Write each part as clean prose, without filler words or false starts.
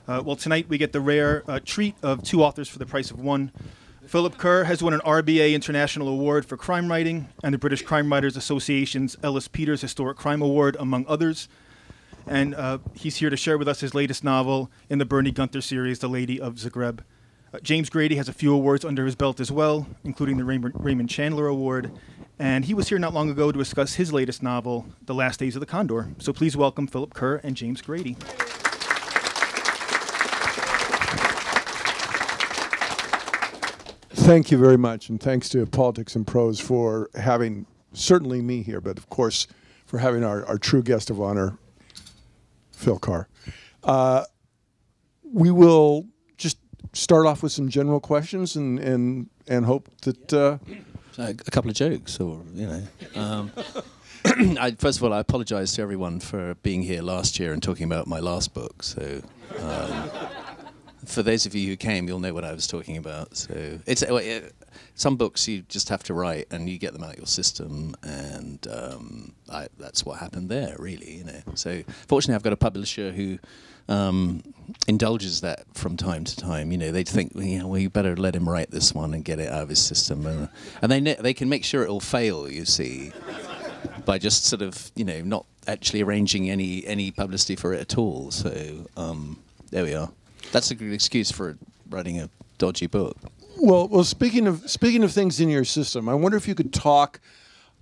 Well, tonight we get the rare treat of two authors for the price of one. Philip Kerr has won an RBA International Award for Crime Writing and the British Crime Writers Association's Ellis Peters Historic Crime Award, among others. And he's here to share with us his latest novel in the Bernie Gunther series, The Lady of Zagreb. James Grady has a few awards under his belt as well, including the Raymond Chandler Award. And he was here not long ago to discuss his latest novel, The Last Days of the Condor. So please welcome Philip Kerr and James Grady. Thank you very much, and thanks to Politics and Prose for having certainly me here, but of course for having our true guest of honor, Phil Kerr. We will just start off with some general questions and hope that a couple of jokes, or first of all, I apologise to everyone for being here last year and talking about my last book. So. For those of you who came, you'll know what I was talking about. So it's some books you just have to write, and you get them out of your system, and that's what happened there, really. So fortunately, I've got a publisher who indulges that from time to time. They'd think, well, you better let him write this one and get it out of his system, and they can make sure it will fail. You see, by just sort of not actually arranging any publicity for it at all. So there we are. That's a good excuse for writing a dodgy book. Well, speaking of things in your system, I wonder if you could talk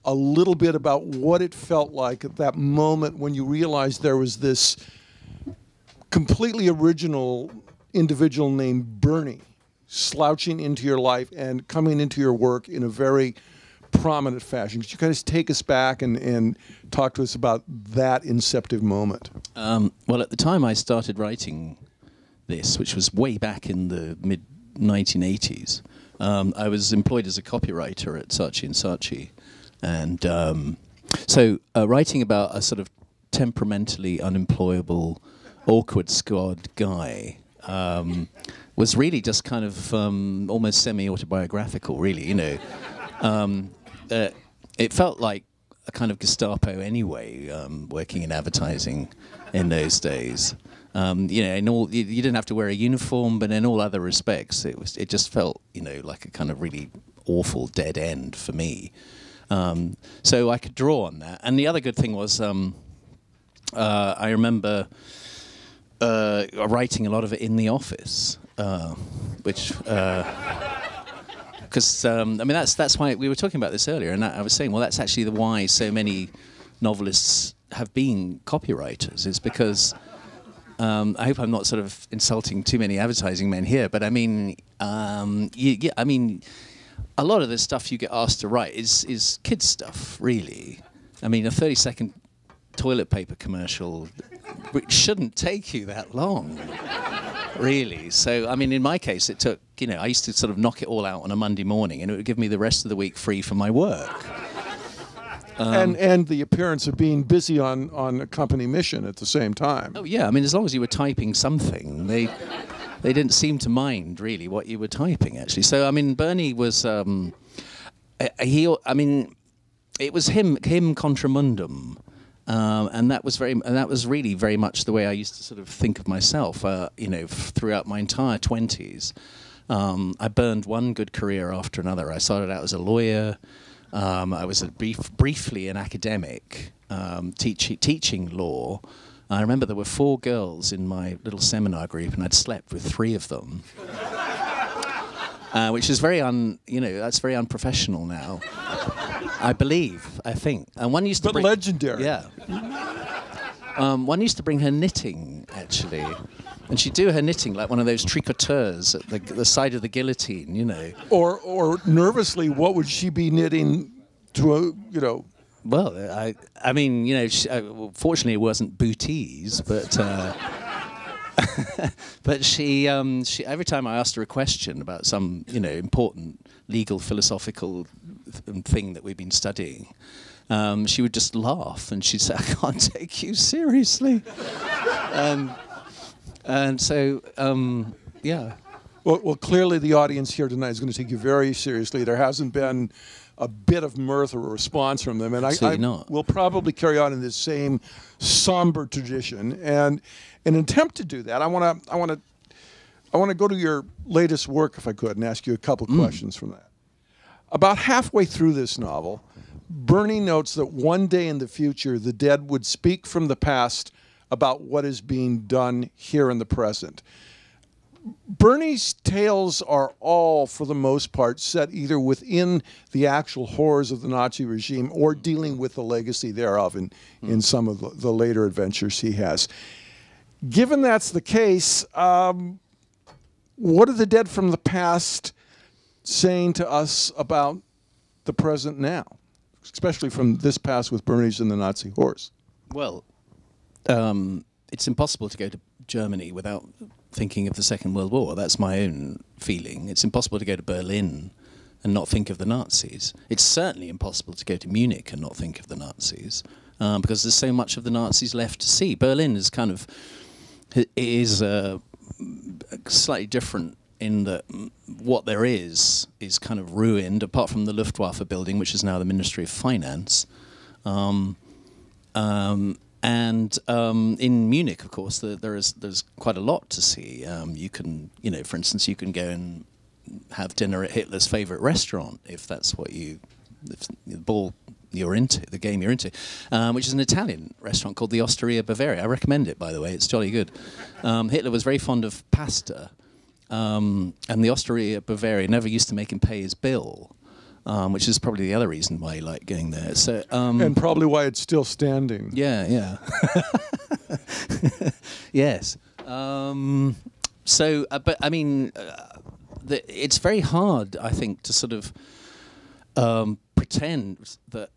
a little bit about what it felt like at that moment when you realized there was this completely original individual named Bernie slouching into your life and coming into your work in a very prominent fashion. Could you kind of take us back and talk to us about that inceptive moment? Well, at the time I started writing this, which was way back in the mid-1980s, I was employed as a copywriter at Saatchi & Saatchi, and so writing about a sort of temperamentally unemployable, awkward squad guy was really just kind of almost semi-autobiographical, really. It felt like a kind of Gestapo anyway, working in advertising in those days. In all, you didn't have to wear a uniform, but in all other respects, it just felt, like a kind of really awful dead end for me. So I could draw on that. And the other good thing was, I remember writing a lot of it in the office, which, because that's why we were talking about this earlier, and I was saying, well, that's actually why so many novelists have been copywriters. It's because. I hope I'm not sort of insulting too many advertising men here, but I mean, a lot of the stuff you get asked to write is kids stuff, really. I mean, a 30-second toilet paper commercial shouldn't take you that long, really. So, I mean, in my case, it took, I used to sort of knock it all out on a Monday morning, and it would give me the rest of the week free for my work. And the appearance of being busy on a company mission at the same time. Oh yeah, I mean, as long as you were typing something, they didn't seem to mind really what you were typing actually. So I mean, Bernie was it was him contra mundum, and that was really very much the way I used to sort of think of myself. Throughout my entire 20s, I burned one good career after another. I started out as a lawyer. I was briefly an academic, teaching law. I remember there were 4 girls in my little seminar group, and I'd slept with 3 of them, which is that's very unprofessional now. I think. And one used to bring legendary. Yeah. One used to bring her knitting actually. And she'd do her knitting like one of those tricoteurs at the side of the guillotine, Or nervously, what would she be knitting to Well, I mean, fortunately it wasn't booties, but but she every time I asked her a question about some important legal philosophical thing that we've been studying, she would just laugh and she'd say, "I can't take you seriously." And so, yeah. Well, clearly the audience here tonight is going to take you very seriously. There hasn't been a bit of mirth or a response from them. And Absolutely not. will probably carry on in this same somber tradition. And in an attempt to do that, I want to go to your latest work, if I could, and ask you a couple questions from that. About halfway through this novel, Bernie notes that one day in the future, the dead would speak from the past about what is being done here in the present. Bernie's tales are all, for the most part, set either within the actual horrors of the Nazi regime or dealing with the legacy thereof in some of the later adventures he has. Given that's the case, what are the dead from the past saying to us about the present now, especially from this past with Bernie's and the Nazi horrors? Well, it's impossible to go to Germany without thinking of the Second World War. That's my own feeling. It's impossible to go to Berlin and not think of the Nazis. It's certainly impossible to go to Munich and not think of the Nazis, because there's so much of the Nazis left to see. Berlin is kind of slightly different in that what there is kind of ruined, apart from the Luftwaffe building, which is now the Ministry of Finance. And in Munich, of course, there's quite a lot to see. You can, for instance, you can go and have dinner at Hitler's favorite restaurant if that's what if the ball you're into, the game you're into, which is an Italian restaurant called the Osteria Bavaria. I recommend it, by the way. It's jolly good. Hitler was very fond of pasta, and the Osteria Bavaria never used to make him pay his bill. Which is probably the other reason why I like going there. So, and probably why it's still standing. Yeah. Yes. But I mean, it's very hard, I think, to sort of pretend that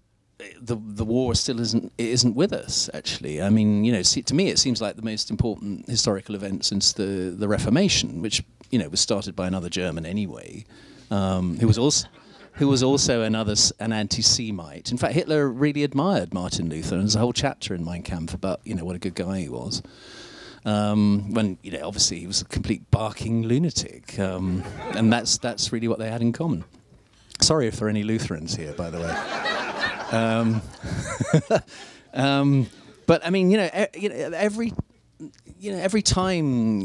the war still isn't with us. Actually, I mean, to me, it seems like the most important historical event since the Reformation, which was started by another German anyway, who was also an anti-Semite. In fact, Hitler really admired Martin Luther, and there's a whole chapter in Mein Kampf about what a good guy he was. When obviously he was a complete barking lunatic, and that's really what they had in common. Sorry if there are any Lutherans here, by the way. But I mean, every time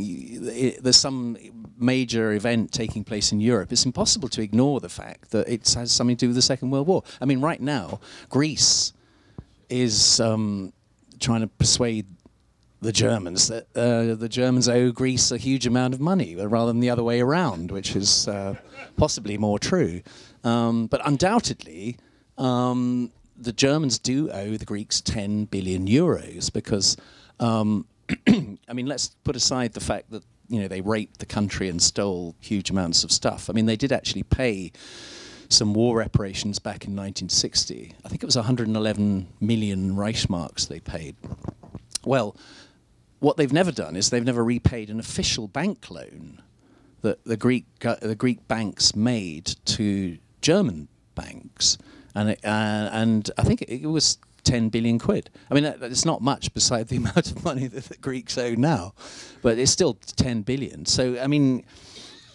there's some major event taking place in Europe, it's impossible to ignore the fact that it has something to do with the Second World War. I mean, right now, Greece is trying to persuade the Germans that the Germans owe Greece a huge amount of money, rather than the other way around, which is possibly more true. But undoubtedly, the Germans do owe the Greeks 10 billion euros because, I mean, let's put aside the fact that they raped the country and stole huge amounts of stuff. I mean, they did actually pay some war reparations back in 1960. I think it was 111 million Reichsmarks they paid. Well, what they've never done is they've never repaid an official bank loan that the Greek banks made to German banks, and I think it was 10 billion quid. I mean, it's not much beside the amount of money that the Greeks owe now, but it's still 10 billion. So, I mean,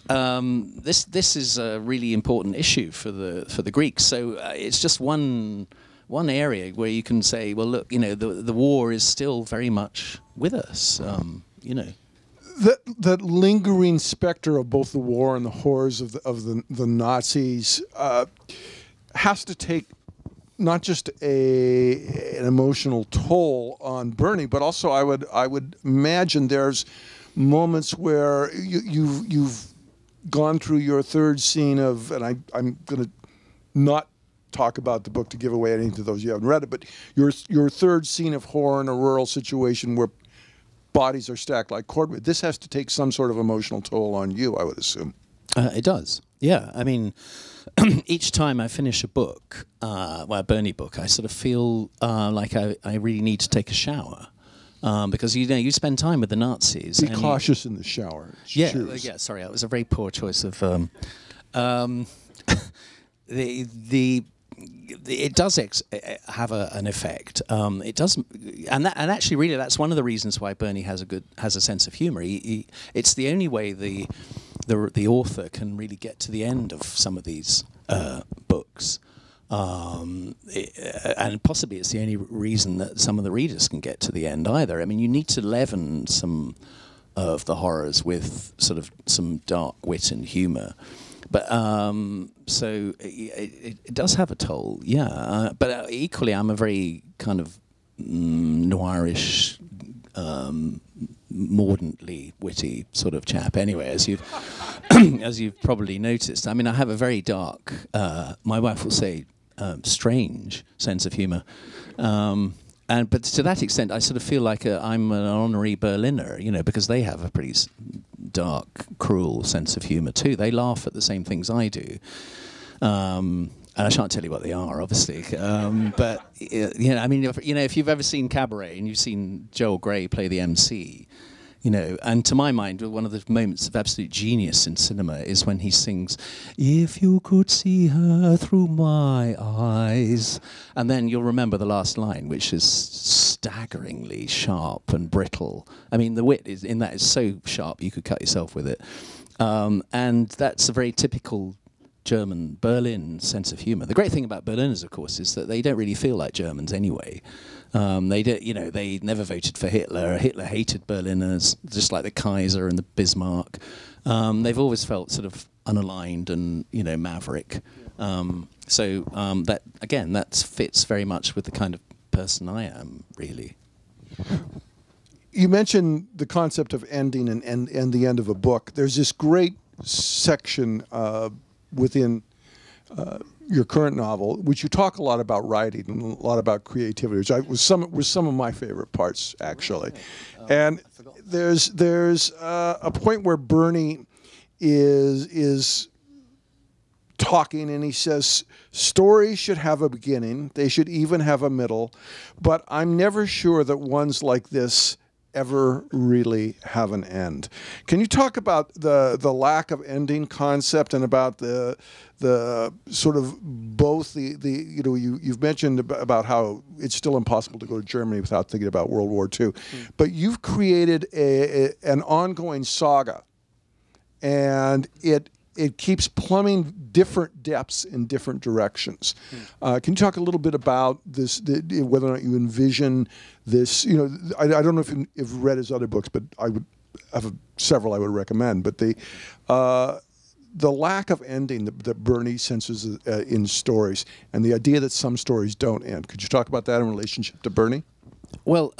this is a really important issue for the Greeks. So it's just one area where you can say, well, look, the war is still very much with us. That lingering specter of both the war and the horrors of the Nazis has to take not just an emotional toll on Bernie, but also I would imagine there's moments where you've gone through your third scene of, and I'm going to not talk about the book to give away anything to those who haven't read it, but your third scene of horror in a rural situation where bodies are stacked like cordwood. This has to take some sort of emotional toll on you, I would assume. It does. Yeah, I mean, each time I finish a book, a Bernie book, I sort of feel like I really need to take a shower. Because you spend time with the Nazis. Be cautious in the shower. Yeah, sorry, that was a very poor choice of. It does have an effect. It does, and actually, really, that's one of the reasons why Bernie has a sense of humor. It's the only way the author can really get to the end of some of these books. And possibly it's the only reason that some of the readers can get to the end either. I mean, you need to leaven some of the horrors with sort of some dark wit and humour. But so it does have a toll, yeah. But equally, I'm a very kind of noirish, mordantly witty sort of chap. Anyway, as you've as you've probably noticed, I mean, I have a very dark. My wife will say strange sense of humour. But to that extent, I sort of feel like I'm an honorary Berliner, you know, because they have a pretty dark, cruel sense of humour too. They laugh at the same things I do. And I shan't tell you what they are, obviously. But, you know, I mean, if you've ever seen Cabaret and you've seen Joel Grey play the MC, you know, and to my mind, one of the moments of absolute genius in cinema is when he sings, "If you could see her through my eyes," and then you'll remember the last line, which is staggeringly sharp and brittle. I mean, the wit in that is so sharp you could cut yourself with it, and that's a very typical German Berlin sense of humour. The great thing about Berliners, of course, is that they don't really feel like Germans anyway. They never voted for Hitler. Hitler hated Berliners, just like the Kaiser and the Bismarck. They've always felt sort of unaligned and, you know, maverick. That fits very much with the kind of person I am, really. You mentioned the concept of ending and the end of a book. There's this great section within your current novel, which you talk a lot about writing and a lot about creativity, which was some of my favorite parts, actually. And there's a point where Bernie is talking, and he says, stories should have a beginning, they should even have a middle, but I'm never sure that ones like this ever really have an end. Can you talk about the lack of ending concept and about the sort of both you've mentioned about how it's still impossible to go to Germany without thinking about World War II, but you've created an ongoing saga, and it keeps plumbing different depths in different directions. Can you talk a little bit about this, whether or not you envision this? You know, I don't know if you've read his other books, but I would have several I would recommend. But the lack of ending that Bernie senses in stories, and the idea that some stories don't end. Could you talk about that in relationship to Bernie? Well,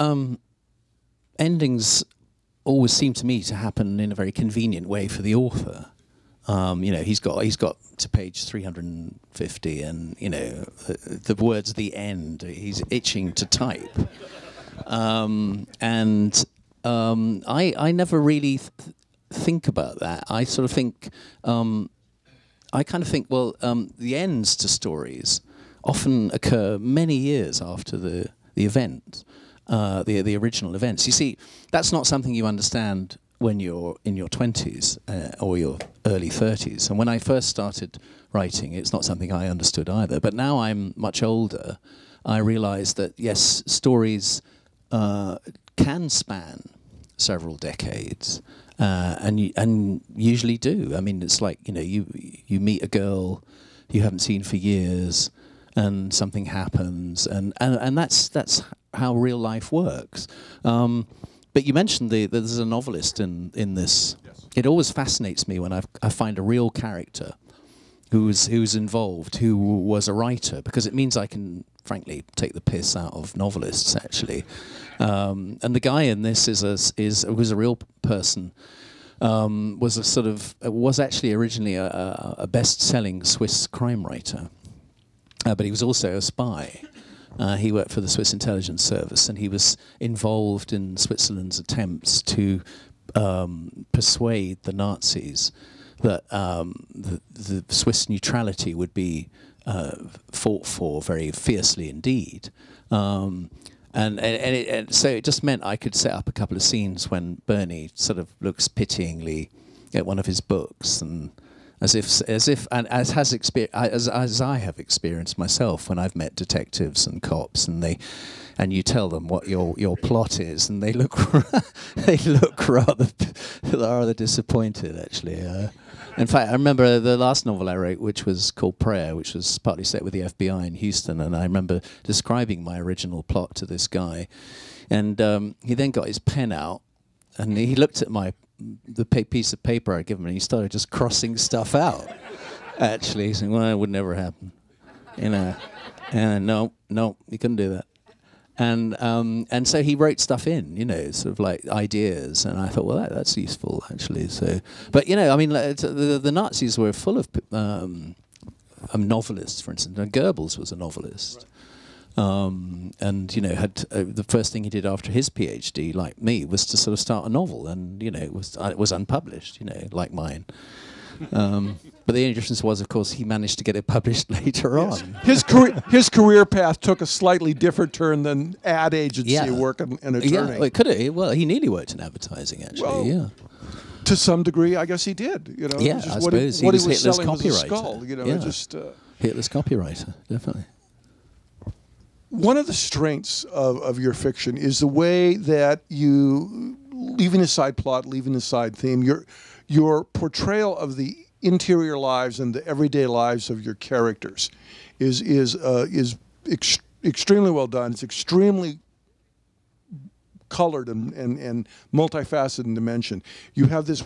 endings always seem to me to happen in a very convenient way for the author. You know, he's got to page 350, and you know the words "the end." He's itching to type, I never really think about that. I sort of think, I kind of think, well, the ends to stories often occur many years after the event, the original events. You see, that's not something you understand when you're in your 20s or your early 30s. And when I first started writing, it's not something I understood either. But now I'm much older, I realize that, yes, stories can span several decades, and usually do. I mean, it's like, you know, you meet a girl you haven't seen for years, and something happens, and that's how real life works. But you mentioned that there's a novelist in this. Yes. It always fascinates me when I find a real character who's involved, who was a writer, because it means I can, frankly, take the piss out of novelists, actually. And the guy in this was a real person. Was actually originally a best-selling Swiss crime writer, but he was also a spy. He worked for the Swiss intelligence service, and he was involved in Switzerland's attempts to persuade the Nazis that the Swiss neutrality would be fought for very fiercely indeed. So it just meant I could set up a couple of scenes when Bernie sort of looks pityingly at one of his books and and as I have experienced myself when I've met detectives and cops, and you tell them what your plot is, and they look rather disappointed, actually. In fact, I remember the last novel I wrote, which was called Prayer, which was partly set with the FBI in Houston, and I remember describing my original plot to this guy, and he then got his pen out, and he looked at the piece of paper I'd given him, and he started just crossing stuff out. Actually, saying, "Well, it would never happen," and no, you couldn't do that. And so he wrote stuff in, sort of like ideas, and I thought, well, that's useful actually. So, but I mean, the Nazis were full of novelists, for instance. Goebbels was a novelist, and had the first thing he did after his PhD, like me, was to sort of start a novel, and it was unpublished, like mine. But the only difference was, of course, he managed to get it published later on. His career path took a slightly different turn than ad agency work and attorney. Yeah, well, it could have. Well, he nearly worked in advertising, actually. Well, to some degree, I guess he did. Yeah, I suppose he was Hitler's copywriter. Skull, Hitler's copywriter, definitely. One of the strengths of your fiction is the way that you, leaving aside plot, leaving aside theme, your portrayal of the interior lives and the everyday lives of your characters is extremely well done. It's extremely colored and multifaceted in dimension. You have there's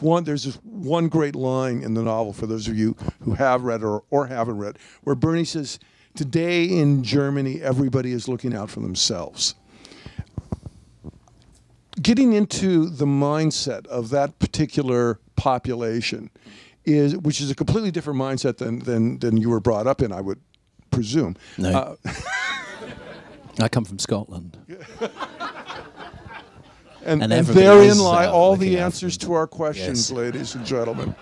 this one great line in the novel, for those of you who have read or haven't read, where Bernie says, "Today in Germany, everybody is looking out for themselves." Getting into the mindset of that particular population, which is a completely different mindset than you were brought up in, I would presume. No. I come from Scotland. and therein lie all the answers to our questions, ladies and gentlemen.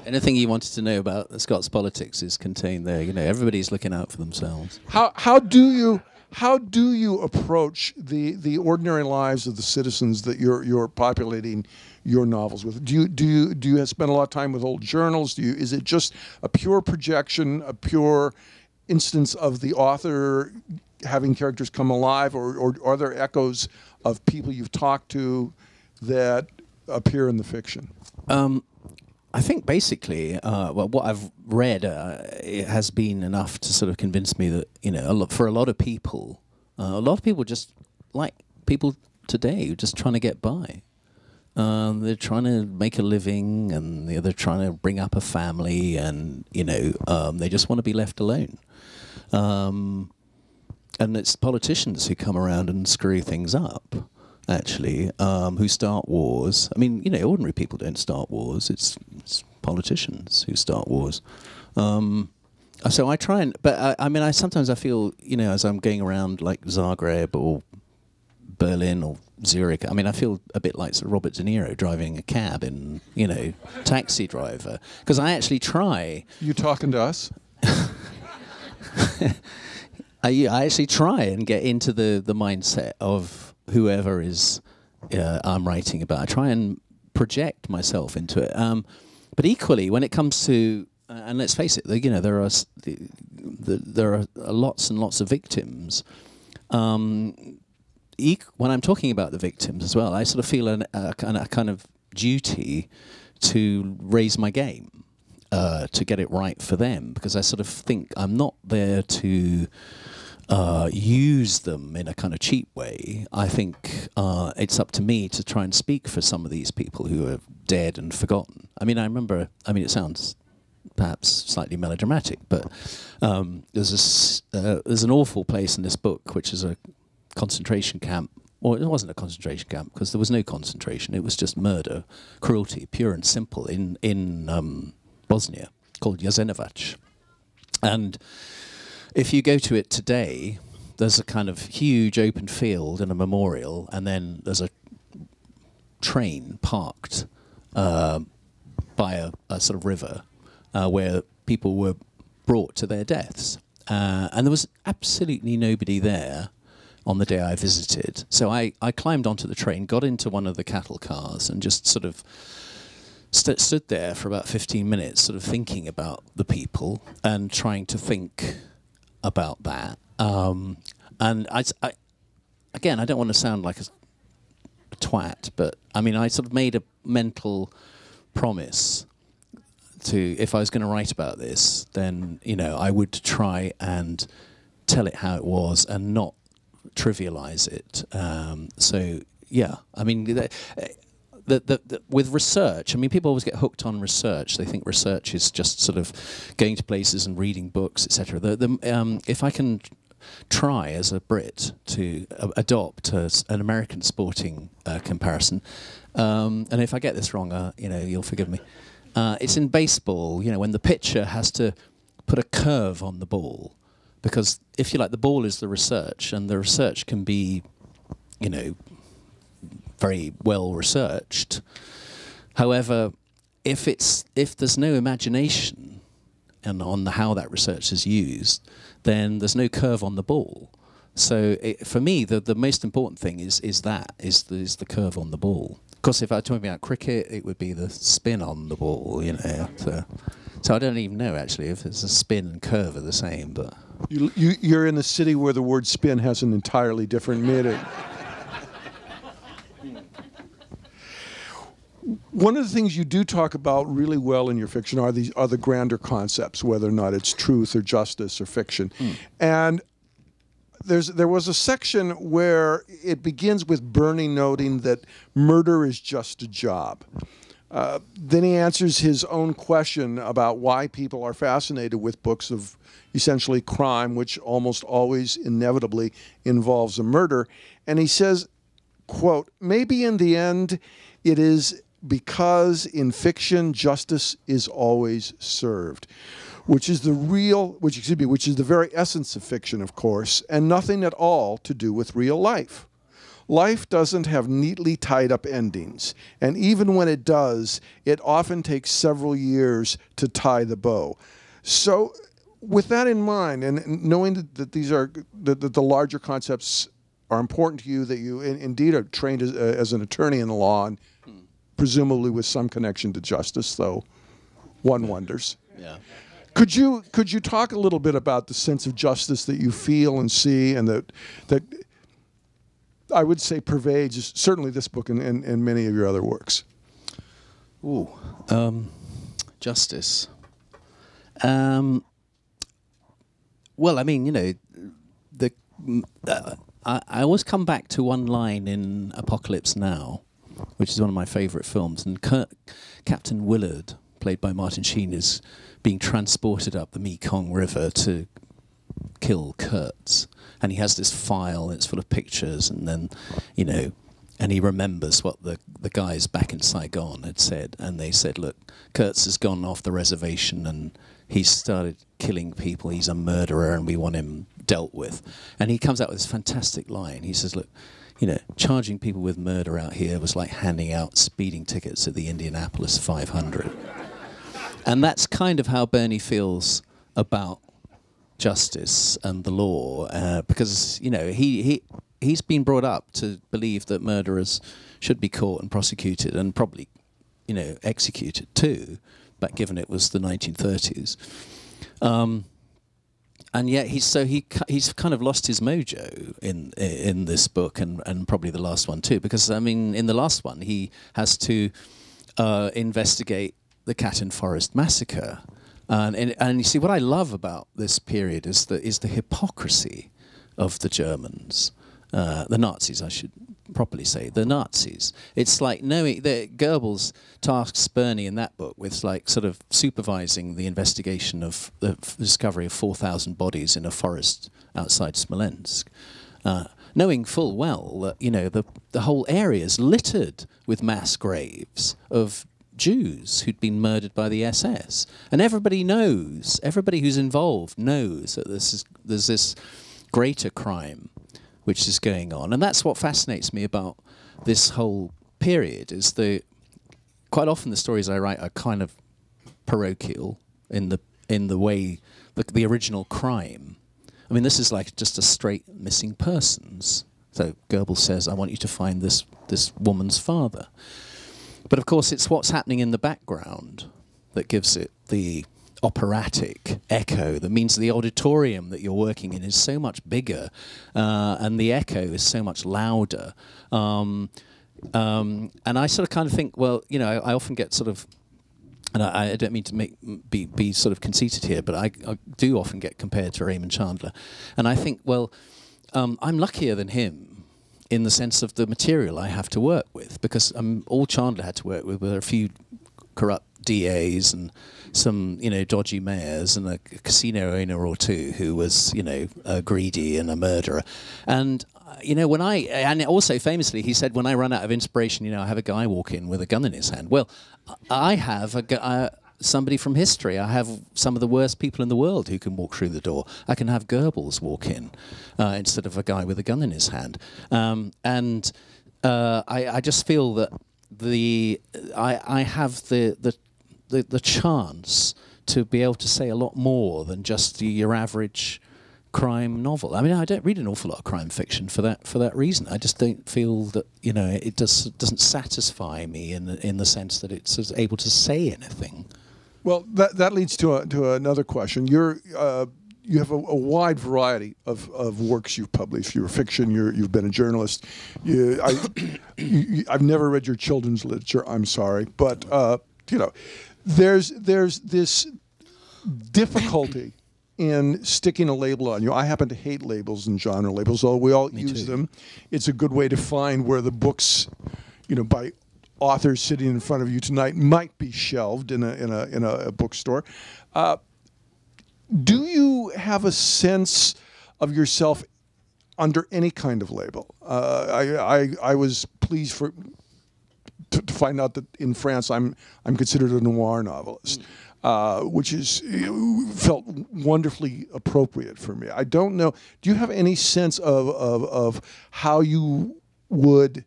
Anything you wanted to know about the Scots politics is contained there. Everybody's looking out for themselves. How do you approach the ordinary lives of the citizens that you're populating your novels with? Do you spend a lot of time with old journals? Is it just a pure projection, a pure instance of the author having characters come alive, or are there echoes of people you've talked to that appear in the fiction? I think basically, what I've read, it has been enough to sort of convince me that for a lot of people just like people today who are just trying to get by. They're trying to make a living, and they're trying to bring up a family, and they just want to be left alone. And it's politicians who come around and screw things up, actually, who start wars. I mean, ordinary people don't start wars. It's politicians who start wars. So I try but I sometimes I feel, as I'm going around like Zagreb or Berlin or Zurich, I feel a bit like Robert De Niro driving a cab in, Taxi Driver, because I actually try. You talking to us? I actually try and get into the mindset of whoever is I'm writing about. I try and project myself into it. But equally, when it comes to, and let's face it, there are lots and lots of victims. When I'm talking about the victims as well, I sort of feel a kind of duty to raise my game, to get it right for them, because I sort of think I'm not there to use them in a kind of cheap way. I think it's up to me to try and speak for some of these people who are dead and forgotten. I remember, it sounds perhaps slightly melodramatic, but there's an awful place in this book, which is a concentration camp. Well, it wasn't a concentration camp, because there was no concentration. It was just murder, cruelty, pure and simple, in Bosnia, called Jasenovac. And if you go to it today, there's a kind of huge open field and a memorial, and then there's a train parked by a sort of river where people were brought to their deaths. And there was absolutely nobody there on the day I visited. So I climbed onto the train, got into one of the cattle cars, and just sort of stood there for about 15 minutes, sort of thinking about the people and trying to think about that. And again, I don't want to sound like a twat, but I mean, I sort of made a mental promise to, if I was going to write about this, then, you know, I would try and tell it how it was and not trivialize it. So, yeah, I mean, with research, I mean, people always get hooked on research. They think research is just sort of going to places and reading books, etc. If I can try as a Brit to adopt an American sporting comparison, and if I get this wrong, you know, you'll forgive me. It's in baseball, you know, when the pitcher has to put a curve on the ball, because if you like, the ball is the research, and the research can be, you know, very well researched. However, if there's no imagination and on how that research is used, then there's no curve on the ball. So for me, the most important thing is the curve on the ball. Of course, if I were talking about cricket, it would be the spin on the ball, you know. So I don't even know actually if it's a spin and curve are the same. But you're in a city where the word spin has an entirely different meaning. One of the things you do talk about really well in your fiction are the grander concepts, whether or not it's truth or justice or fiction. And there was a section where it begins with Bernie noting that murder is just a job. Then he answers his own question about why people are fascinated with books of essentially crime, which almost always inevitably involves a murder. And he says, quote, "Maybe in the end it is because in fiction justice is always served," which is the very essence of fiction, of course, and nothing at all to do with real life. Life doesn't have neatly tied up endings, and even when it does, it often takes several years to tie the bow. So with that in mind, and knowing that these are that the larger concepts are important to you, that you indeed are trained as an attorney in the law, and presumably with some connection to justice, though one wonders. yeah. Could you talk a little bit about the sense of justice that you feel and see, and that I would say pervades certainly this book and many of your other works? Ooh, justice. Well, I mean, you know, I always come back to one line in Apocalypse Now, which is one of my favourite films, and Captain Willard, played by Martin Sheen, is being transported up the Mekong River to kill Kurtz, and he has this file, and it's full of pictures, and then, you know, and he remembers what the guys back in Saigon had said, and they said, look, Kurtz has gone off the reservation and he's started killing people, he's a murderer and we want him dealt with. And he comes out with this fantastic line. He says, look, you know, charging people with murder out here was like handing out speeding tickets at the Indianapolis 500. And that's kind of how Bernie feels about justice and the law, because, you know, he's been brought up to believe that murderers should be caught and prosecuted and probably, you know, executed too, but given it was the 1930s. And yet he's kind of lost his mojo in this book, and probably the last one too, because I mean in the last one he has to investigate the Katyn Forest massacre, and you see what I love about this period is the hypocrisy of the Germans, the Nazis, I should properly say, the Nazis. It's like knowing that Goebbels tasks Bernie in that book with like sort of supervising the investigation of the discovery of 4,000 bodies in a forest outside Smolensk, knowing full well that, you know, the whole area is littered with mass graves of Jews who'd been murdered by the SS, and everybody who's involved knows that there's this greater crime which is going on. And that's what fascinates me about this whole period, is quite often the stories I write are kind of parochial in the way the original crime. I mean, this is like just a straight missing persons. So Goebbels says, I want you to find this woman's father. But of course, it's what's happening in the background that gives it the operatic echo. That means the auditorium that you're working in is so much bigger, and the echo is so much louder. And I sort of kind of think, well, you know, I often get sort of, and I don't mean to be sort of conceited here, but I do often get compared to Raymond Chandler, and I think, well, I'm luckier than him in the sense of the material I have to work with, because all Chandler had to work with were a few corrupt DAs and some, you know, dodgy mayors and a casino owner or two who was, you know, greedy and a murderer. And you know, and also famously he said, when I run out of inspiration, you know, I have a guy walk in with a gun in his hand. Well, I have somebody from history. I have some of the worst people in the world who can walk through the door. I can have Goebbels walk in instead of a guy with a gun in his hand. I just feel that I have the chance to be able to say a lot more than just your average crime novel. I mean, I don't read an awful lot of crime fiction for that reason. I just don't feel that, you know, it doesn't satisfy me in the sense that it's able to say anything. Well, that leads to another question. You have a wide variety of works you've published. You're fiction. You've been a journalist. I've never read your children's literature. I'm sorry, but you know, there's this difficulty in sticking a label on you. I happen to hate labels and genre labels, although we all use them. It's a good way to find where the books, you know, by authors sitting in front of you tonight might be shelved in a bookstore. Do you have a sense of yourself under any kind of label? I was pleased to find out that in France I'm considered a noir novelist, which felt wonderfully appropriate for me. I don't know. Do you have any sense of how you would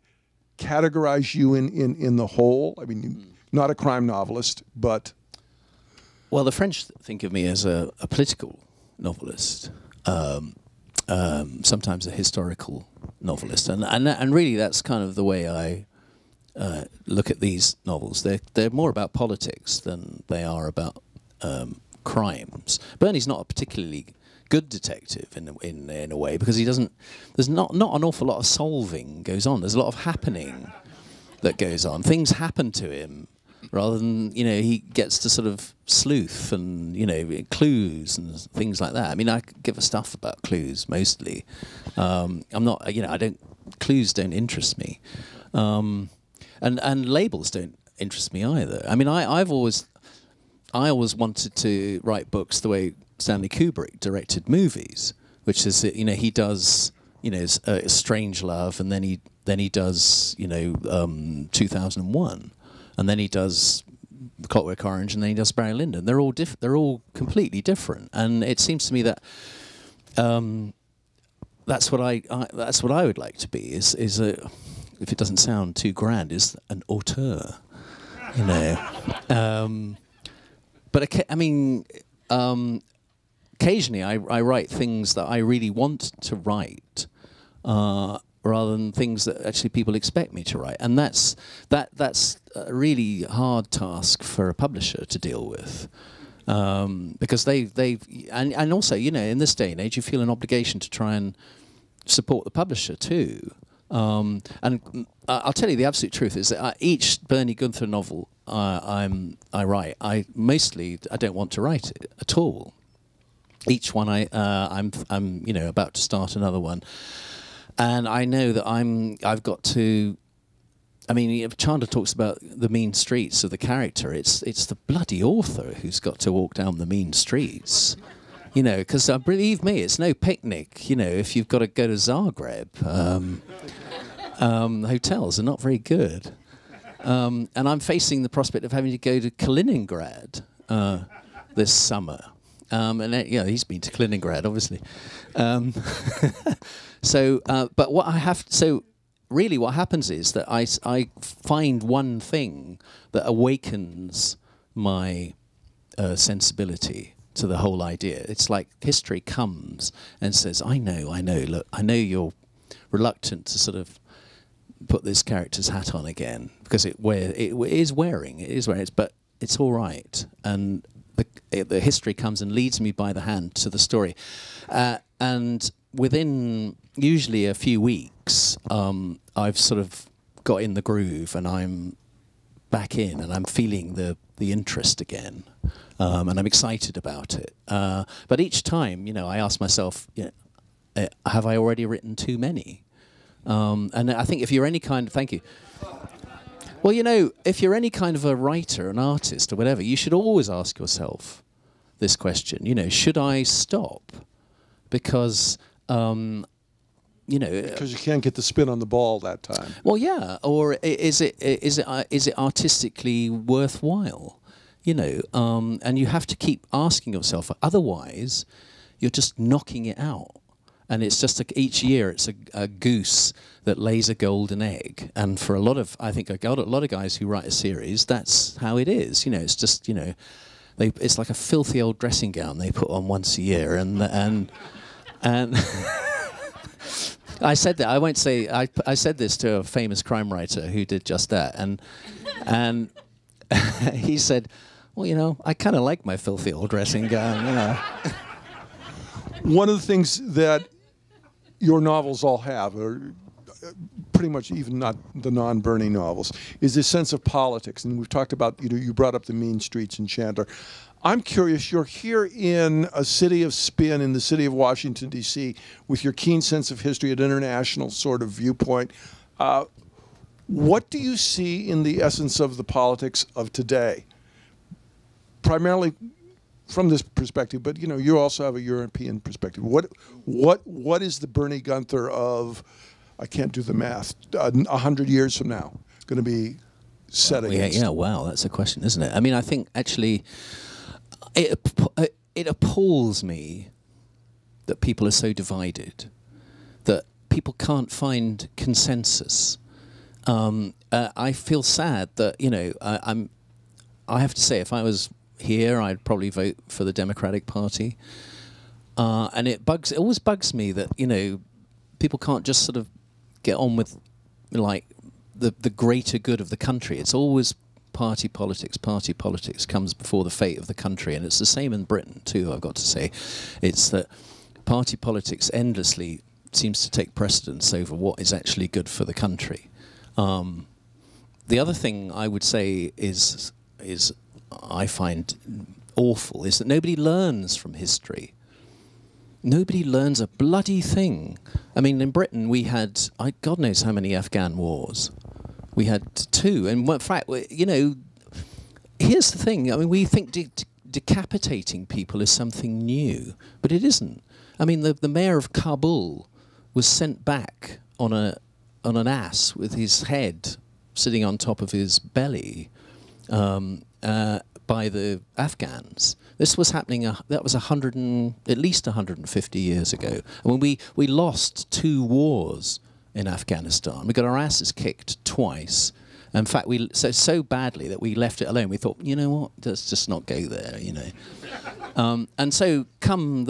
categorize you in the whole? I mean, not a crime novelist, but... Well, the French think of me as a political novelist, sometimes a historical novelist, and really that's kind of the way I look at these novels. They're more about politics than they are about crimes. Bernie's not a particularly good detective in a way, because he doesn't. There's not an awful lot of solving goes on. There's a lot of happening that goes on. Things happen to him, rather than, you know, he gets to sort of sleuth and, you know, clues and things like that. I mean, I give a stuff about clues mostly. I'm not, you know, clues don't interest me, and labels don't interest me either. I mean, I always wanted to write books the way Stanley Kubrick directed movies, which is that, you know, he does, you know, Strangelove, and then he does, you know, 2001. And then he does The Clockwork Orange, and then he does Barry Lyndon. They're all completely different, and it seems to me that that's what I would like to be. Is if it doesn't sound too grand, is an auteur, you know. But I mean, occasionally I write things that I really want to write. Rather than things that actually people expect me to write, and that's a really hard task for a publisher to deal with, because and also, you know, in this day and age, you feel an obligation to try and support the publisher too. And I'll tell you the absolute truth is that each Bernie Gunther novel I write, I don't want to write it at all. Each one I'm you know, about to start another one. And I know that I've got to. I mean, if Chandler talks about the mean streets of the character, it's the bloody author who's got to walk down the mean streets, you know. Because believe me, it's no picnic, you know. If you've got to go to Zagreb, hotels are not very good, and I'm facing the prospect of having to go to Kaliningrad this summer. And you know, he's been to Kaliningrad, obviously. But really what happens is that I find one thing that awakens my sensibility to the whole idea. It's like history comes and says, I know, look, I know you're reluctant to sort of put this character's hat on again because it is wearing, but it's all right. And the history comes and leads me by the hand to the story, and within usually a few weeks, I've sort of got in the groove and I'm back in and I'm feeling the interest again, and I'm excited about it. But each time, I ask myself, have I already written too many? And I think if you're any kind of, thank you. Well, if you're any kind of a writer, an artist or whatever, you should always ask yourself this question, should I stop? Because, because you can't get the spin on the ball that time. Well, yeah, or is it artistically worthwhile? And you have to keep asking yourself, otherwise you're just knocking it out. And it's just each year it's a goose that lays a golden egg. And for a lot of guys who write a series, that's how it is. It's just it's like a filthy old dressing gown they put on once a year. And I said that, I won't say, I said this to a famous crime writer who did just that. And he said, well, I kind of like my filthy old dressing gown. One of the things that your novels all have, or pretty much even not the non-Bernie novels, is this sense of politics. And we've talked about, you brought up the mean streets in Chandler. I'm curious, you're here in a city of spin, in the city of Washington, D.C., with your keen sense of history, an international sort of viewpoint. What do you see in the essence of the politics of today? Primarily from this perspective, but you also have a European perspective. What is the Bernie Gunther of, I can't do the math, 100 years from now going to be set against? Yeah, wow, that's a question, isn't it? I mean, I think actually it appalls me that people are so divided, that people can't find consensus. I feel sad that I have to say, if I was here, I'd probably vote for the Democratic Party, and it always bugs me that people can't just sort of get on with like the greater good of the country. It's always party politics. Party politics comes before the fate of the country, and it's the same in Britain too, I've got to say. It's that party politics endlessly seems to take precedence over what is actually good for the country. The other thing I would say is I find awful is that nobody learns from history. Nobody learns a bloody thing. I mean, in Britain we had, God knows how many Afghan wars. We had 2, and in fact, here's the thing. I mean, we think decapitating people is something new, but it isn't. I mean, the mayor of Kabul was sent back on an ass with his head sitting on top of his belly. By the Afghans. This was happening, that was at least 150 years ago. I mean, we lost 2 wars in Afghanistan. We got our asses kicked twice. In fact, so badly that we left it alone. We thought, you know what, let's just not go there, and so come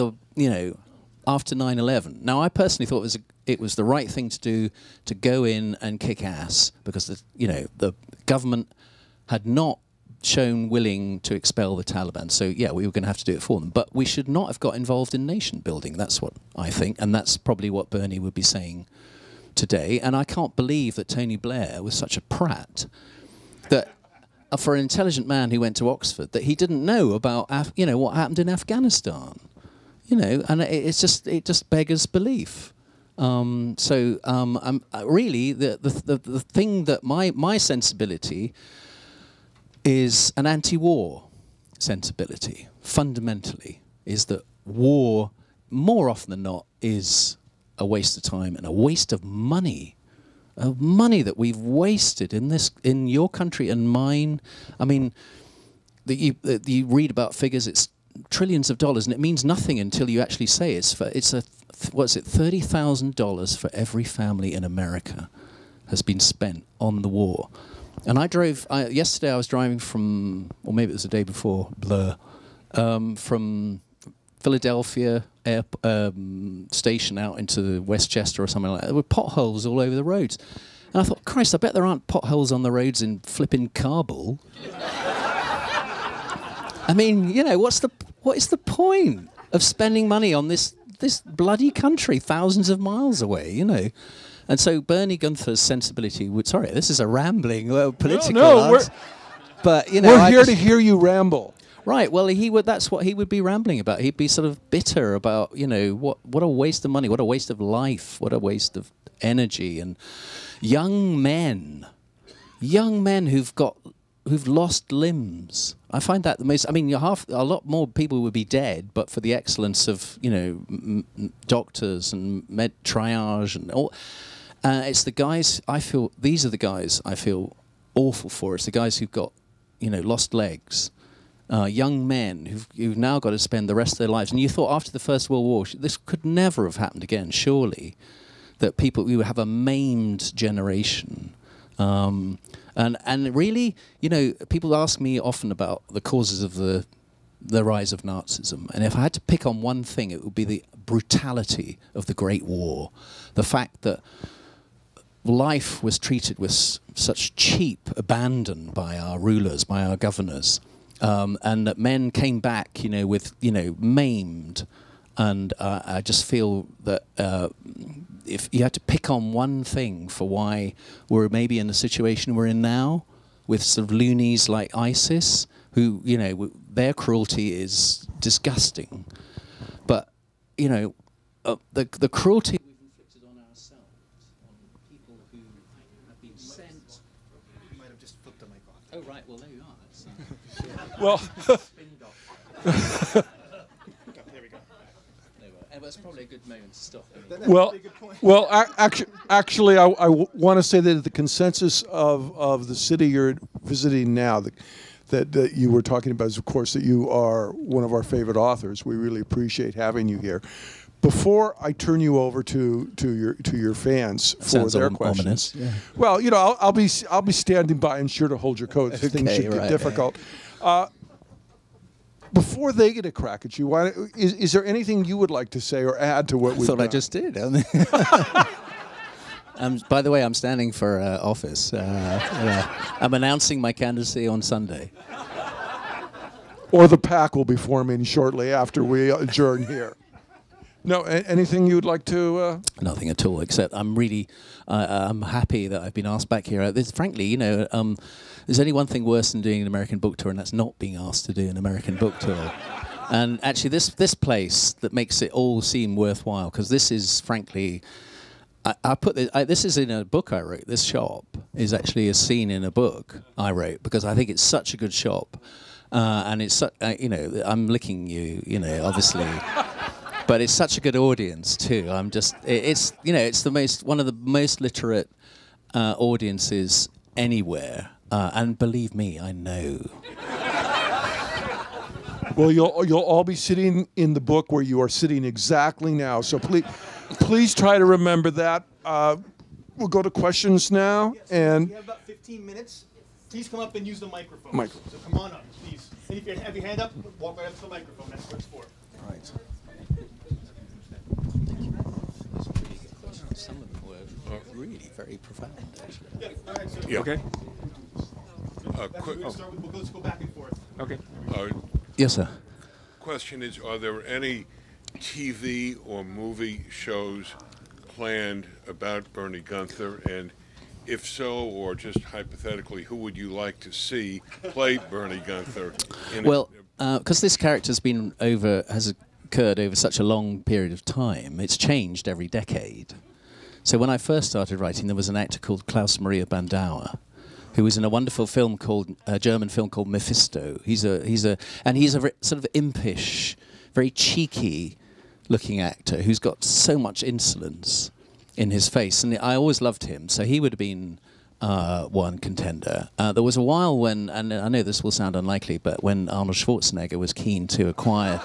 after 9/11. Now, I personally thought it was the right thing to do, to go in and kick ass, because the government had not shown willing to expel the Taliban. So yeah, we were going to have to do it for them. But we should not have got involved in nation building. That's what I think, and that's probably what Bernie would be saying today. And I can't believe that Tony Blair was such a prat, that for an intelligent man who went to Oxford, that he didn't know about what happened in Afghanistan. And it just beggars belief. Really, the thing that my sensibility is an anti-war sensibility, fundamentally, is that war, more often than not, is a waste of time and a waste of money. Money that we've wasted in your country and mine. I mean, you read about figures, it's trillions of dollars, and it means nothing until you actually say $30,000 for every family in America has been spent on the war. And yesterday I was driving from, or maybe it was the day before, from Philadelphia station out into Westchester or something like that. There were potholes all over the roads. And I thought, Christ, I bet there aren't potholes on the roads in flipping Kabul. I mean, you know, what is the point of spending money on this bloody country thousands of miles away, you know? And so Bernie Gunther's sensibility would, sorry, this is a rambling political answer, but you know, we're here to hear you ramble. Right, well, that's what he would be rambling about. He'd be sort of bitter about, you know, what a waste of money, what a waste of life, what a waste of energy. And young men who've lost limbs. I find that the most, I mean, a lot more people would be dead, but for the excellence of, you know, doctors and med triage and all. It's the guys, these are the guys I feel awful for. It's the guys who've got, you know, lost legs. Young men who've now got to spend the rest of their lives. And you thought after the First World War, this could never have happened again, surely, that we would have a maimed generation. And really, you know, people ask me often about the causes of the rise of Nazism. And if I had to pick on one thing, it would be the brutality of the Great War. The fact that life was treated with such cheap abandon by our rulers, by our governors. And that men came back, you know, with, you know, maimed. And I just feel that if you had to pick on one thing for why we're maybe in the situation we're in now, with sort of loonies like ISIS, who, you know, their cruelty is disgusting. But, you know, the cruelty we've inflicted on ourselves, on people who have been sent. You might have just flipped the mic off. Oh, right, well, there you are. Well, There we go. That's probably a good moment to stop. actually, I want to say that the consensus of the city you're visiting now, that you were talking about, is, of course, that you are one of our favorite authors. We really appreciate having you here. Before I turn you over to your fans for their questions, ominous. Yeah. well, you know, I'll be standing by and sure to hold your coat if things should get difficult. Before they get a crack at you, is there anything you would like to say or add to what we've done? I just did. By the way, I'm standing for office. I'm announcing my candidacy on Sunday. Or the pack will be forming shortly after we adjourn here. No, anything you would like to? Nothing at all, except I'm really, I'm happy that I've been asked back here. Frankly, you know, there's only one thing worse than doing an American book tour, and that's not being asked to do an American book tour. And actually, this place that makes it all seem worthwhile, because this is, frankly, this is in a book I wrote. This shop is actually a scene in a book I wrote, because I think it's such a good shop, and it's, you know, I'm licking you, you know, obviously. But it's such a good audience too. It's you know, it's one of the most literate audiences anywhere, and believe me, I know. Well, you'll all be sitting in the book where you are sitting exactly now. So please try to remember that. We'll go to questions now, and We have about 15 minutes. Please come up and use the microphone. So come on up, please. And if you have your hand up, walk right up to the microphone. That's what it's for. Right. Some of them were really very profound, actually. Yeah, all right, sir. Yeah. Okay. Let's go back and forth. Okay. Yes, sir. Question is, are there any TV or movie shows planned about Bernie Gunther? And if so, or just hypothetically, who would you like to see play Bernie Gunther? Well, because this character has occurred over such a long period of time, it's changed every decade. So when I first started writing, there was an actor called Klaus Maria Bandauer, who was in a wonderful film a German film called Mephisto. He's a sort of impish, very cheeky-looking actor who's got so much insolence in his face, and I always loved him. So he would have been one contender. There was a while when, and I know this will sound unlikely, but when Arnold Schwarzenegger was keen to acquire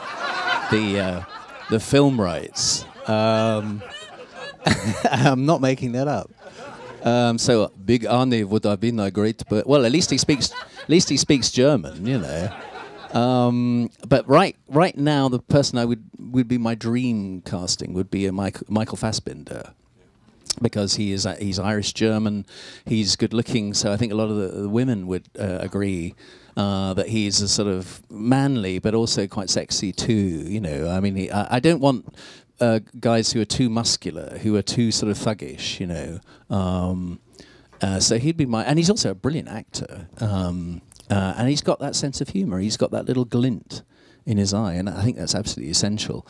the film rights. I'm not making that up. So Big Arnie would have been a great, but well, at least he speaks German, you know. But right now, the person I would be my dream casting would be a Michael Fassbender. because he's Irish German, he's good looking. So I think a lot of the women would agree that he's a sort of manly, but also quite sexy too. You know, I mean, I don't want guys who are too muscular, who are too sort of thuggish. You know, so he'd be and he's also a brilliant actor, and he's got that sense of humour. He's got that little glint in his eye, and I think that's absolutely essential.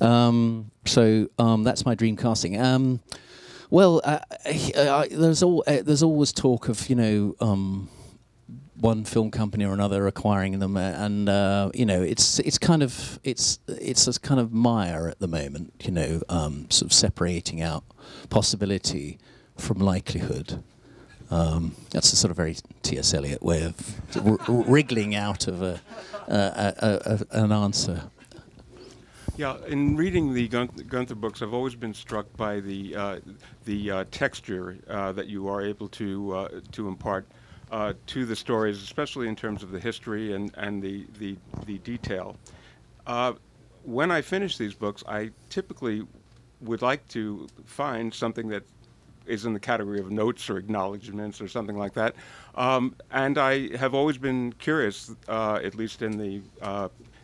So that's my dream casting. Well, there's always talk of, you know, one film company or another acquiring them, and you know, it's a kind of mire at the moment, you know, sort of separating out possibility from likelihood. That's a sort of very T.S. Eliot way of wriggling out of an answer. Yeah, in reading the Gunther books, I've always been struck by the texture that you are able to impart to the stories, especially in terms of the history and the detail. When I finish these books, I typically would like to find something that is in the category of notes or acknowledgments or something like that. And I have always been curious, at least in the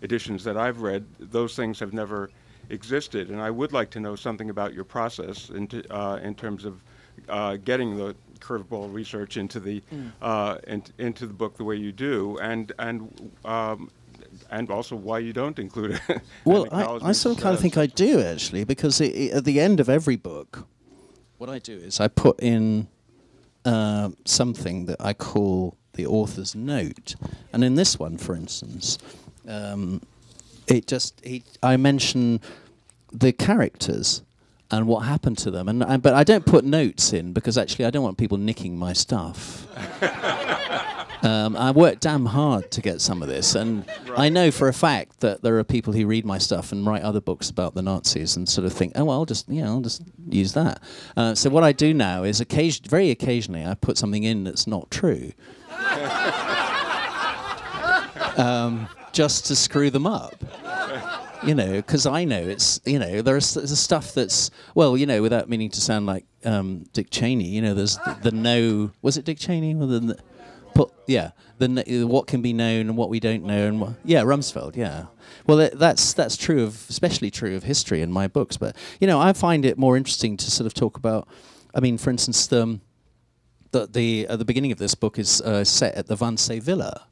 editions that I've read, those things have never existed. And I would like to know something about your process in terms of getting the curveball research into the into the book the way you do, and also why you don't include it. Well, I sort of kind of think I do, actually, because at the end of every book, what I do is I put in something that I call the author's note. And in this one, for instance, I mention the characters and what happened to them. But I don't put notes in because actually I don't want people nicking my stuff. I worked damn hard to get some of this, and right. I know for a fact that there are people who read my stuff and write other books about the Nazis and sort of think, oh, well, I'll just use that. So what I do now is very occasionally I put something in that's not true, just to screw them up. You know, because I know it's, you know, there's stuff that's, well, you know, without meaning to sound like Dick Cheney, you know, there's the no, was it Dick Cheney? Well, what can be known and what we don't know, and Rumsfeld, yeah. Well, that's true especially true of history in my books. But you know, I find it more interesting to sort of talk about. I mean, for instance, the beginning of this book is set at the Wannsee Villa,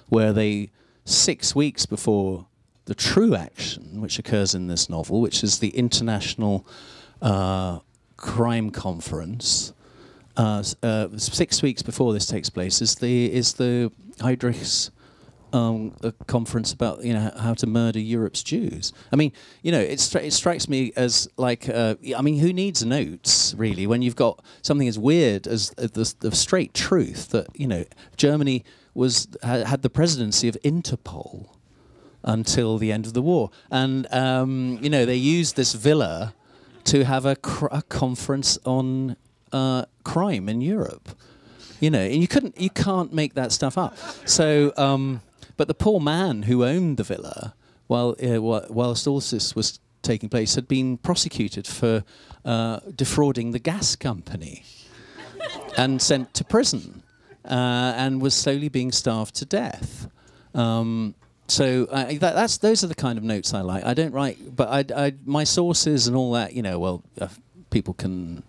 where 6 weeks before the true action, which occurs in this novel, which is the International Crime Conference. 6 weeks before this takes place is the Heydrich's conference about, you know, how to murder Europe's Jews. I mean, you know, it strikes me as like, I mean, who needs notes really when you've got something as weird as the straight truth that, you know, Germany had the presidency of Interpol until the end of the war, and you know, they used this villa to have a conference on crime in Europe, you know, and you can't make that stuff up. So, but the poor man who owned the villa, whilst all this was taking place, had been prosecuted for defrauding the gas company and sent to prison, and was slowly being starved to death. So those are the kind of notes I like. I don't write, but my sources and all that, you know, well, people can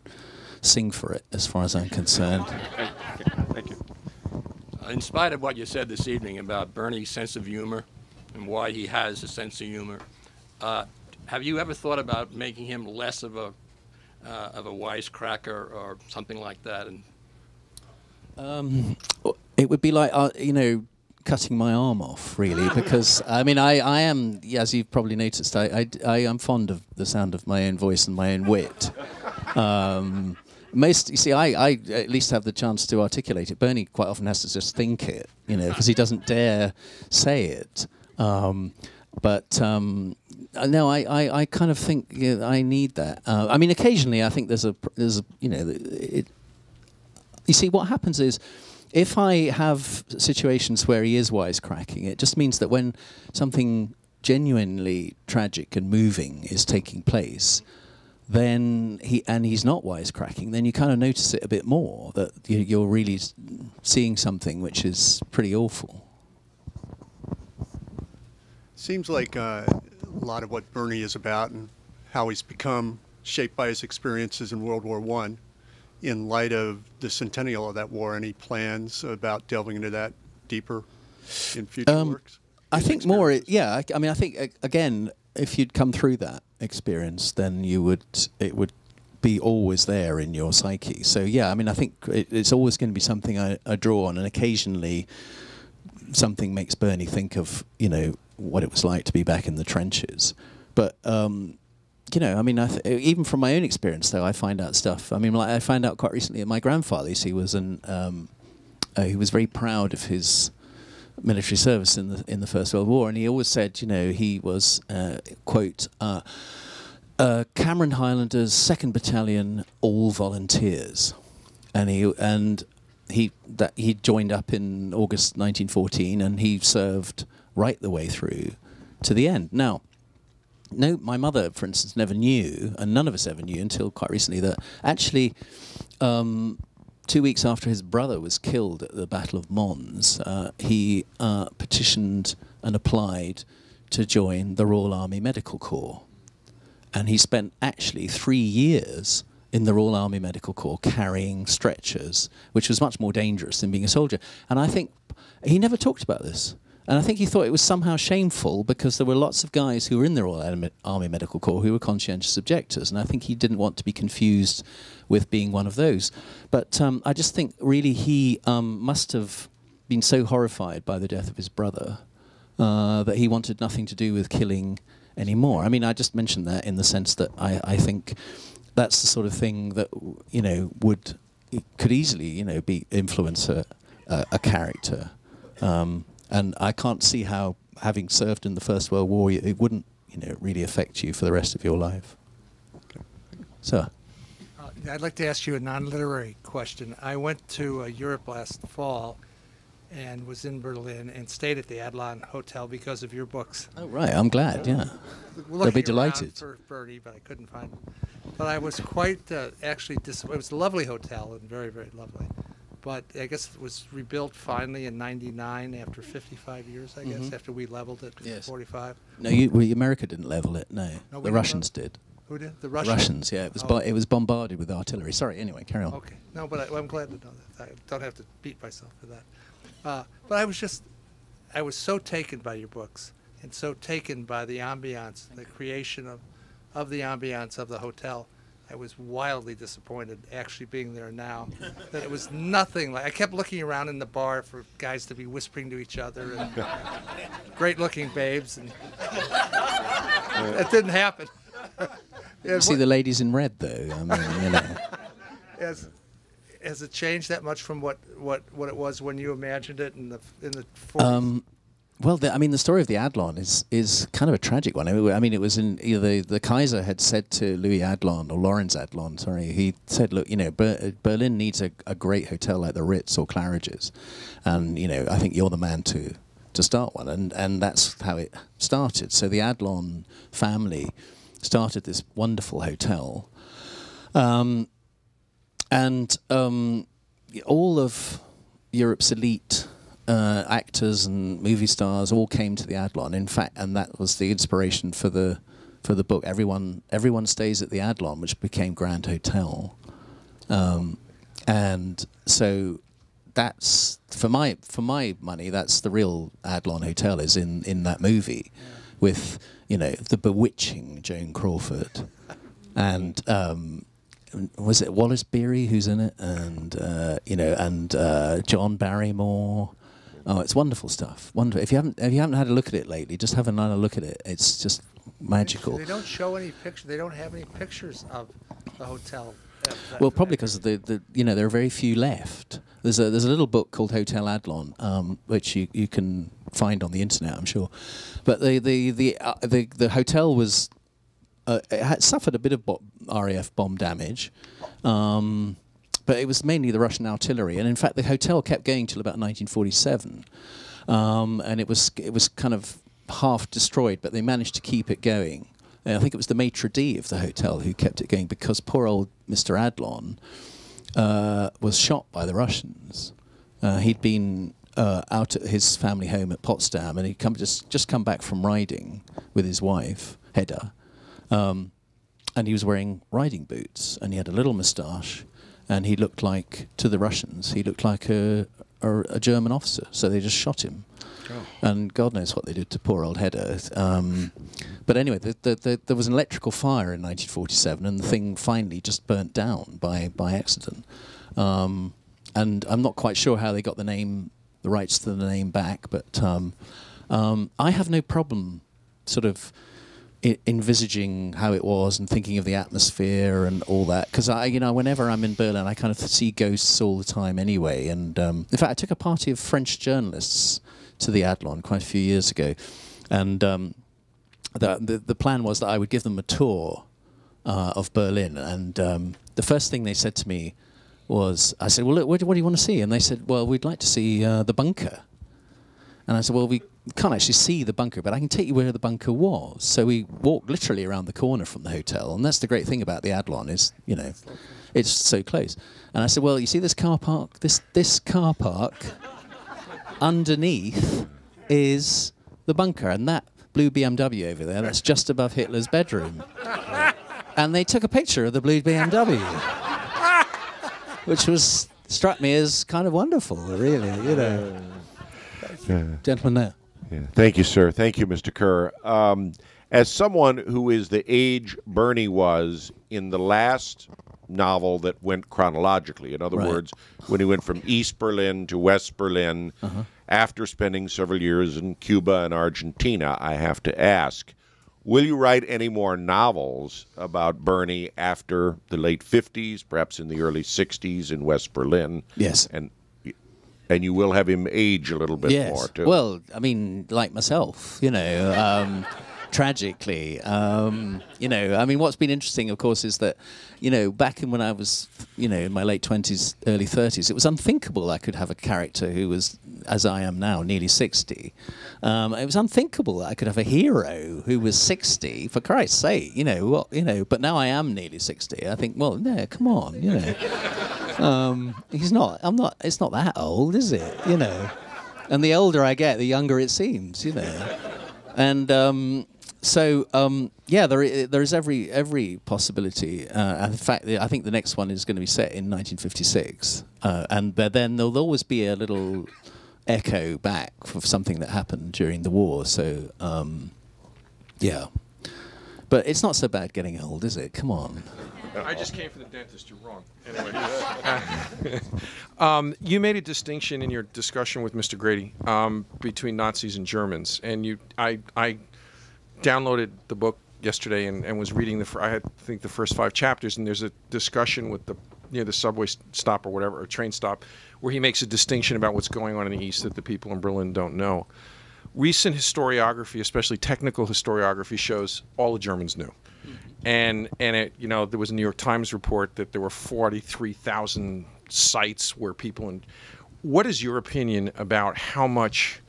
sing for it, as far as I'm concerned. Thank you. In spite of what you said this evening about Bernie's sense of humor and why he has a sense of humor, have you ever thought about making him less of a wisecracker or something like that? And it would be like, you know, cutting my arm off, really, because I mean, I am, as you've probably noticed, I am fond of the sound of my own voice and my own wit. You see, I at least have the chance to articulate it. Bernie quite often has to just think it, you know, because he doesn't dare say it. No, I kind of think, you know, I need that. I mean, occasionally I think there's a you know, you see, what happens is, if I have situations where he is wisecracking, it just means that when something genuinely tragic and moving is taking place, then he's not wisecracking, then you kind of notice it a bit more, that you're really seeing something which is pretty awful. Seems like a lot of what Bernie is about and how he's become shaped by his experiences in World War I. In light of the centennial of that war, any plans about delving into that deeper in future works? I think more, yeah. I mean, I think again, if you'd come through that experience, then it would be always there in your psyche. So yeah, I mean, I think it's always going to be something I draw on, and occasionally something makes Bernie think of, you know, what it was like to be back in the trenches. But you know, I mean, even from my own experience, though, I find out stuff. I mean, like I found out quite recently that my grandfather, he was he was very proud of his military service in the First World War, and he always said, you know, he was quote Cameron Highlanders, 2nd Battalion, all volunteers, and he joined up in August 1914, and he served right the way through to the end. Now, no, my mother, for instance, never knew, and none of us ever knew until quite recently, that actually 2 weeks after his brother was killed at the Battle of Mons, he petitioned and applied to join the Royal Army Medical Corps. And he spent actually 3 years in the Royal Army Medical Corps carrying stretchers, which was much more dangerous than being a soldier. And I think he never talked about this. And I think he thought it was somehow shameful because there were lots of guys who were in the Royal Army Medical Corps who were conscientious objectors, and I think he didn't want to be confused with being one of those. But I just think really he must have been so horrified by the death of his brother that he wanted nothing to do with killing anymore. I mean, I just mentioned that in the sense that I think that's the sort of thing that, you know, could easily, you know, influence a character. And I can't see how, having served in the First World War, it wouldn't, you know, really affect you for the rest of your life. Sir? I'd like to ask you a non-literary question. I went to Europe last fall and was in Berlin and stayed at the Adlon Hotel because of your books. Oh, right. I'm glad, yeah. They'll be delighted. For Bernie, but I couldn't find him. But I was quite actually disappointed. It was a lovely hotel and very, very lovely. But I guess it was rebuilt finally in '99 after 55 years, I guess, after we leveled it in 45. No, America didn't level it, no. The Russians did. Who did? The Russians? Russians, yeah. It was bombarded with artillery. Sorry, anyway, carry on. Okay. No, but I'm glad to know that. I don't have to beat myself for that. But I was so taken by your books and so taken by the ambiance, the creation of the ambiance of the hotel. I was wildly disappointed actually being there now. That it was nothing like. I kept looking around in the bar for guys to be whispering to each other and great-looking babes, and it didn't happen. You see the ladies in red, though. I mean, you know. Has it changed that much from what it was when you imagined it in the 40s? Well, I mean, the story of the Adlon is kind of a tragic one. I mean, it was in the Kaiser had said to Louis Adlon, or Lawrence Adlon, sorry, he said, look, you know, Berlin needs a great hotel like the Ritz or Claridge's, and you know, I think you're the man to start one, and that's how it started. So the Adlon family started this wonderful hotel, and all of Europe's elite actors and movie stars all came to the Adlon. In fact, and that was the inspiration for the book. Everyone stays at the Adlon, which became Grand Hotel, and so that's for my money. That's the real Adlon Hotel is in that movie, with you know the bewitching Joan Crawford, and was it Wallace Beery who's in it, and you know, and John Barrymore. Oh, it's wonderful stuff. Wonderful. If you haven't had a look at it lately, just have another look at it. It's just magical. They don't show any pictures. They don't have any pictures of the hotel. Well, probably because you know there are very few left. There's a little book called Hotel Adlon, which you can find on the internet, I'm sure. But the hotel was it had suffered a bit of RAF bomb damage. But it was mainly the Russian artillery, and in fact, the hotel kept going till about 1947, and it was kind of half destroyed, but they managed to keep it going. I think it was the maitre d' of the hotel who kept it going, because poor old Mr. Adlon was shot by the Russians. He'd been out at his family home at Potsdam, and he'd just come back from riding with his wife, Hedda, and he was wearing riding boots, and he had a little moustache, and he looked like, to the Russians, he looked like a German officer, so they just shot him. Oh. And God knows what they did to poor old Hedda. But anyway, there was an electrical fire in 1947, and the thing finally just burnt down by accident. And I'm not quite sure how they got the rights to the name back, but I have no problem sort of envisaging how it was and thinking of the atmosphere and all that, because whenever I'm in Berlin, I kind of see ghosts all the time anyway. And in fact, I took a party of French journalists to the Adlon quite a few years ago, and the plan was that I would give them a tour of Berlin. And the first thing they said to me was, I said, well, look, what do you want to see? And they said, well, we'd like to see the bunker. And I said, well, we can't actually see the bunker, but I can take you where the bunker was. So we walked literally around the corner from the hotel, and that's the great thing about the Adlon is, it's so close. And I said, well, you see this car park? This car park underneath is the bunker, and that blue BMW over there, that's just above Hitler's bedroom. And they took a picture of the blue BMW, which struck me as kind of wonderful, really, Gentleman there. Yeah. Thank you, sir. Thank you, Mr. Kerr. As someone who is the age Bernie was in the last novel that went chronologically, in other words, when he went from East Berlin to West Berlin, after spending several years in Cuba and Argentina, I have to ask, will you write any more novels about Bernie after the late 50s, perhaps in the early 60s in West Berlin? Yes. And you will have him age a little bit more, too. Well, I mean, like myself, tragically. What's been interesting, of course, is that, back when I was, in my late 20s, early 30s, it was unthinkable I could have a character who was, as I am now, nearly 60. It was unthinkable that I could have a hero who was 60, for Christ's sake, but now I am nearly 60. I think, well, no, come on, it's not that old, is it? And the older I get, the younger it seems, And there is every possibility. In fact, I think the next one is going to be set in 1956, and then there'll always be a little echo back of something that happened during the war. So, but it's not so bad getting old, is it? Come on. I just came from the dentist. You're wrong. Anyway, you made a distinction in your discussion with Mr. Grady between Nazis and Germans, and I downloaded the book yesterday and was reading I think the first 5 chapters, and there's a discussion with the subway stop or whatever, or train stop, where he makes a distinction about what's going on in the East that the people in Berlin don't know. Recent historiography, especially technical historiography, shows all the Germans knew. And there was a New York Times report that there were 43,000 sites where people. What is your opinion about how much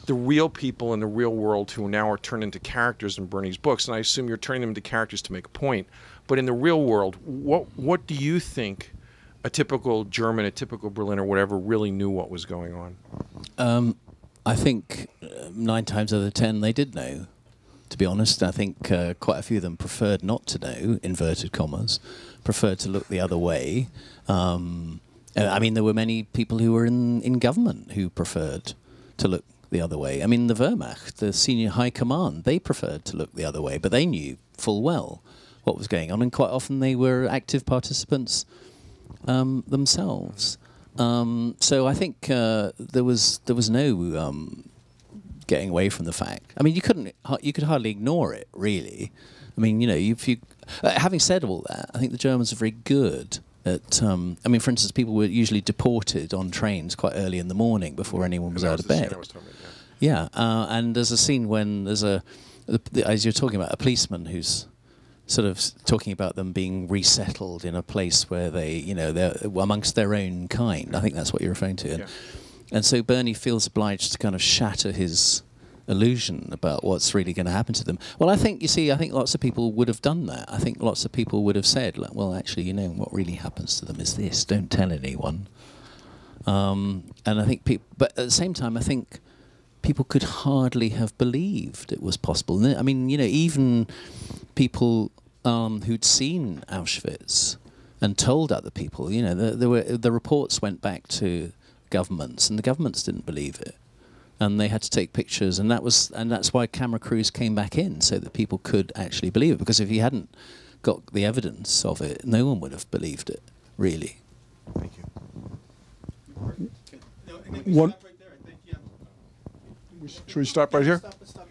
the real people in the real world who now are turned into characters in Bernie's books, and I assume you're turning them into characters to make a point, but in the real world, what do you think a typical German, a typical Berliner, whatever, really knew what was going on? I think 9 times out of 10 they did know. To be honest, I think quite a few of them preferred not to know, inverted commas, preferred to look the other way. There were many people who were in government who preferred to look the other way. I mean, the Wehrmacht, the senior high command, they preferred to look the other way, but they knew full well what was going on, and quite often they were active participants themselves. So I think there was no getting away from the fact. I mean, you could hardly ignore it, really. I mean, having said all that, I think the Germans are very good at. For instance, people were usually deported on trains quite early in the morning before anyone was out of bed. Yeah, and there's a scene when as you're talking about, a policeman who's sort of talking about them being resettled in a place where they're amongst their own kind. I think that's what you're referring to. And so Bernie feels obliged to kind of shatter his illusion about what's really going to happen to them. Well, I think, you see, I think lots of people would have done that. I think lots of people would have said, like, well, actually, you know, what really happens to them is this. Don't tell anyone. And I think people, but at the same time, I think people could hardly have believed it was possible. I mean, you know, even people who'd seen Auschwitz and told other people, you know, the reports went back to governments, and the governments didn't believe it, and they had to take pictures, and that's why camera crews came back in, so that people could actually believe it. Because if you hadn't got the evidence of it, no one would have believed it, really. Thank you. No, and then we stop right there, I think, yeah. Should we stop right here? Stop